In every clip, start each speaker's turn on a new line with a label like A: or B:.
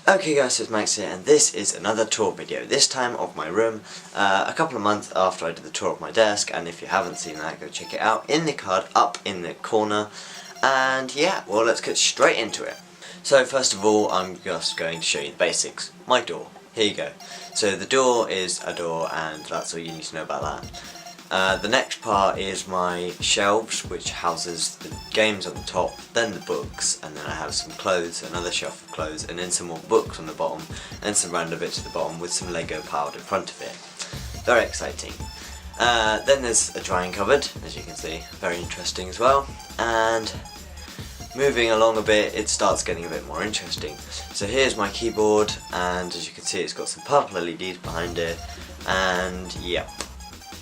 A: Okay guys, it's Max here, and this is another tour video, this time of my room, a couple of months after I did the tour of my desk, and if you haven't seen that, go check it out in the card up in the corner. And yeah, well, let's get straight into it. So first of all, I'm just going to show you the basics. My door, here you go. So the door is a door, and that's all you need to know about that. The next part is my shelves, which houses the games on the top, then the books, and then I have some clothes, another shelf of clothes, and then some more books on the bottom, and some random bits at the bottom with some Lego piled in front of it. Very exciting. Then there's a drying cupboard, as you can see, very interesting as well, and moving along a bit it starts getting a bit more interesting. So here's my keyboard, and as you can see it's got some purple LEDs behind it, and yeah.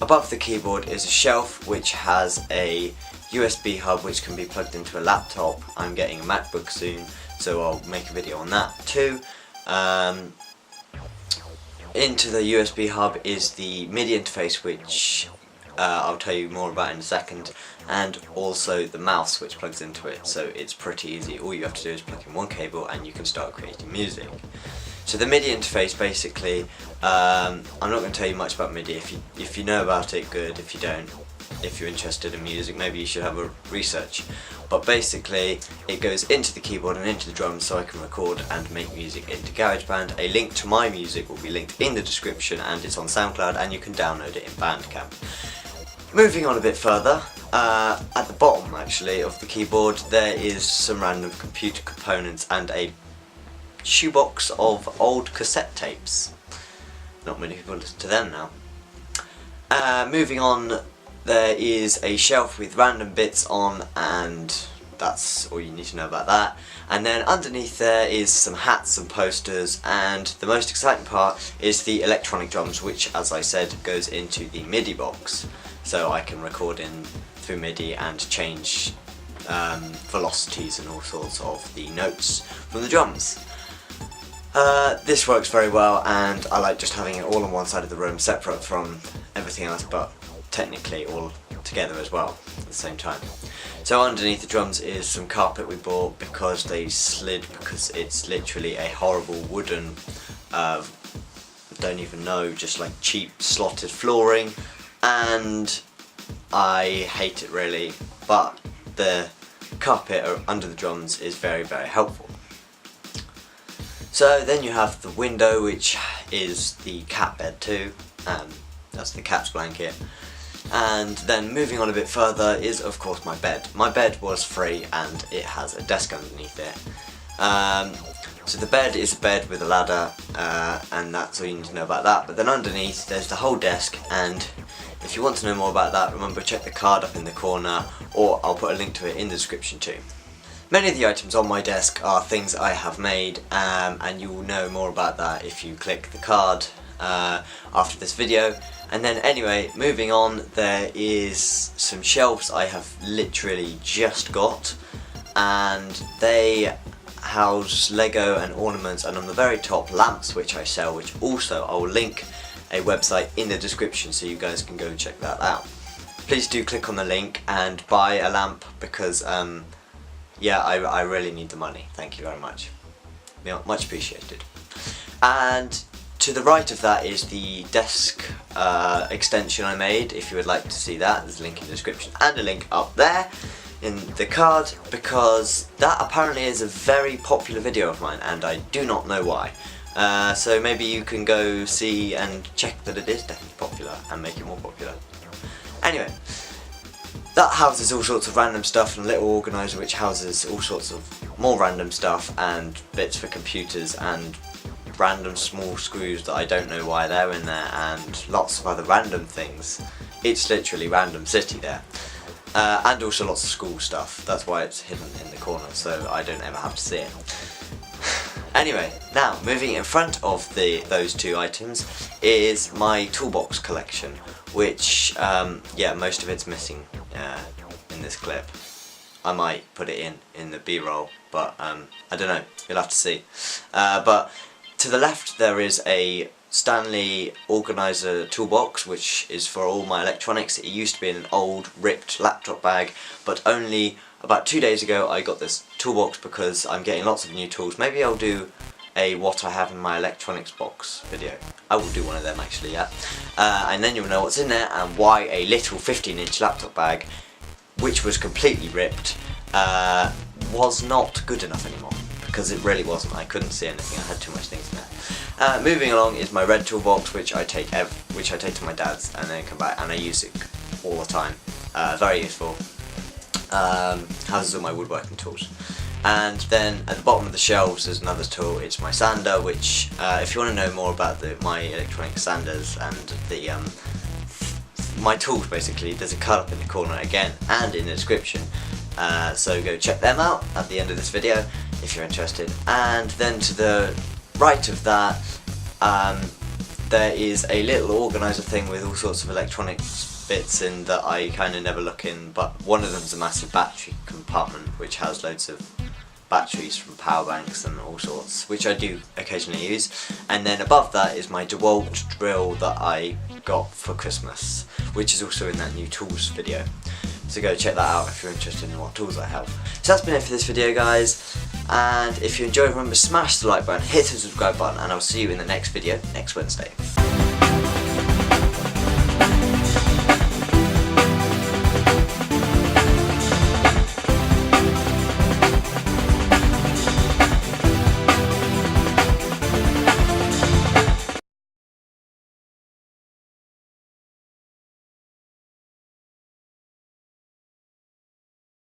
A: Above the keyboard is a shelf which has a USB hub which can be plugged into a laptop. I'm getting a MacBook soon, so I'll make a video on that too. Into the USB hub is the MIDI interface, which I'll tell you more about in a second, and also the mouse which plugs into it, so it's pretty easy. All you have to do is plug in one cable and you can start creating music. So the MIDI interface, basically, I'm not going to tell you much about MIDI. If you know about it, good. If you don't, if you're interested in music, maybe you should have a research. But basically, it goes into the keyboard and into the drums, so I can record and make music into GarageBand. A link to my music will be linked in the description, and it's on SoundCloud, and you can download it in Bandcamp. Moving on a bit further, at the bottom actually of the keyboard there is some random computer components and a shoebox of old cassette tapes. Not many people listen to them now. Moving on, there is a shelf with random bits on, and that's all you need to know about that. And then underneath there is some hats and posters, and the most exciting part is the electronic drums, which, as I said, goes into the MIDI box, so I can record in through MIDI and change velocities and all sorts of the notes from the drums. This works very well, and I like just having it all on one side of the room, separate from everything else, but technically all together as well at the same time. So underneath the drums is some carpet we bought because they slid, because it's literally a horrible wooden, don't even know, just like cheap slotted flooring, and I hate it really, but the carpet under the drums is very, very helpful. So then you have the window, which is the cat bed too, that's the cat's blanket. And then moving on a bit further is of course my bed. My bed was free and it has a desk underneath it. So the bed is a bed with a ladder, and that's all you need to know about that. But then underneath there's the whole desk, and if you want to know more about that, remember, check the card up in the corner, or I'll put a link to it in the description too. Many of the items on my desk are things I have made, and you will know more about that if you click the card after this video. And then anyway, moving on, there is some shelves I have literally just got, and they house Lego and ornaments, and on the very top, lamps which I sell, which also I will link a website in the description so you guys can go and check that out. Please do click on the link and buy a lamp, because yeah, I really need the money. Thank you very much. Yeah, much appreciated. And to the right of that is the desk extension I made. If you would like to see that, there's a link in the description and a link up there in the card, because that apparently is a very popular video of mine and I do not know why. So maybe you can go see and check that it is definitely popular and make it more popular. Anyway, that houses all sorts of random stuff, and a little organiser which houses all sorts of more random stuff and bits for computers and random small screws that I don't know why they're in there, and lots of other random things. It's literally Random City there. And also lots of school stuff. That's why it's hidden in the corner, so I don't ever have to see it. Anyway, now moving in front of those two items is my toolbox collection, which yeah, most of it's missing in this clip. I might put it in the B-roll, but I don't know, you'll have to see. But to the left there is a Stanley organiser toolbox, which is for all my electronics. It used to be in an old ripped laptop bag, but only about 2 days ago I got this toolbox because I'm getting lots of new tools. Maybe I'll do a what I have in my electronics box video. I will do one of them actually, yeah. And then you'll know what's in there and why a little 15-inch laptop bag, which was completely ripped, was not good enough anymore. Because it really wasn't. I couldn't see anything. I had too much things in there. Moving along is my red toolbox, which I take to my dad's and then come back, and I use it all the time. Very useful. Houses all my woodworking tools. And then at the bottom of the shelves is another tool. It's my sander, which if you want to know more about my electronic sanders and the my tools basically, there's a card up in the corner again and in the description. So go check them out at the end of this video if you're interested. And then to the right of that, there is a little organiser thing with all sorts of electronics bits in that I kind of never look in, but one of them is a massive battery compartment which has loads of batteries from power banks and all sorts, which I do occasionally use. And then above that is my DeWalt drill that I got for Christmas, which is also in that new tools video. So go check that out if you're interested in what tools I have. So that's been it for this video, guys, and if you enjoyed, remember smash the like button, hit the subscribe button, and I'll see you in the next video next Wednesday.